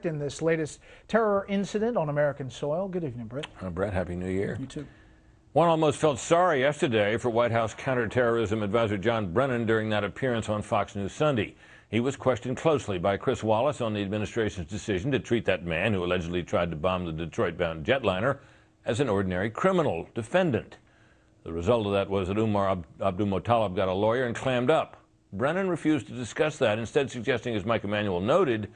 in this latest terror incident on American soil. Good evening, Brit. Brett, Happy New Year. You too. One almost felt sorry yesterday for White House counterterrorism advisor John Brennan during that appearance on Fox News Sunday. He was questioned closely by Chris Wallace on the administration's decision to treat that man who allegedly tried to bomb the Detroit-bound jetliner as an ordinary criminal defendant. The result of that was that Umar Abdulmutallab got a lawyer and clammed up. Brennan refused to discuss that, instead suggesting, as Mike Emanuel noted,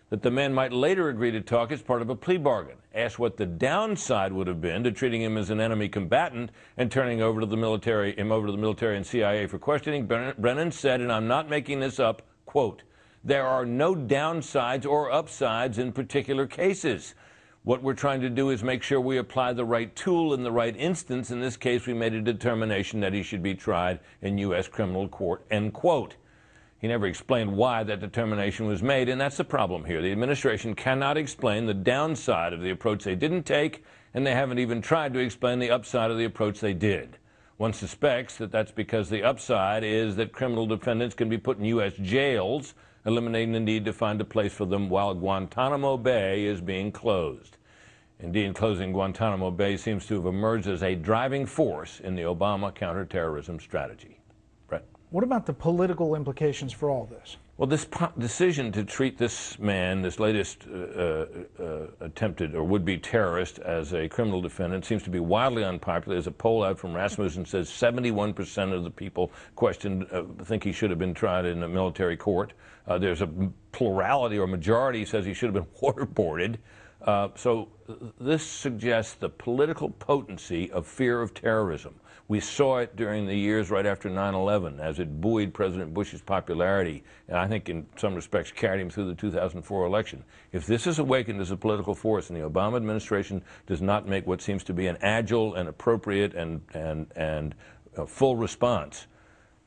that the man might later agree to talk as part of a plea bargain. Asked what the downside would have been to treating him as an enemy combatant and turning him over to the military and CIA for questioning, Brennan said, and I'm not making this up, quote, "There are no downsides or upsides in particular cases. What we're trying to do is make sure we apply the right tool in the right instance. In this case, we made a determination that he should be tried in U.S. criminal court," end quote. He never explained why that determination was made, and that's the problem here. The administration cannot explain the downside of the approach they didn't take, and they haven't even tried to explain the upside of the approach they did. One suspects that that's because the upside is that criminal defendants can be put in U.S. jails, eliminating the need to find a place for them while Guantanamo Bay is being closed. Indeed, closing Guantanamo Bay seems to have emerged as a driving force in the Obama counterterrorism strategy. Brett? What about the political implications for all this? Well, this decision to treat this man, this latest attempted or would-be terrorist, as a criminal defendant seems to be wildly unpopular. There's a poll out from Rasmussen says 71% of the people questioned think he should have been tried in a military court. There's a plurality or majority says he should have been waterboarded. So this suggests the political potency of fear of terrorism. We saw it during the years right after 9/11 as it buoyed President Bush's popularity, and I think in some respects carried him through the 2004 election. If this is awakened as a political force and the Obama administration does not make what seems to be an agile and appropriate and full response,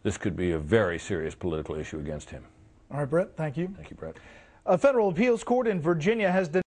this could be a very serious political issue against him. All right, Brett, thank you. Thank you, Brett. A federal appeals court in Virginia has denied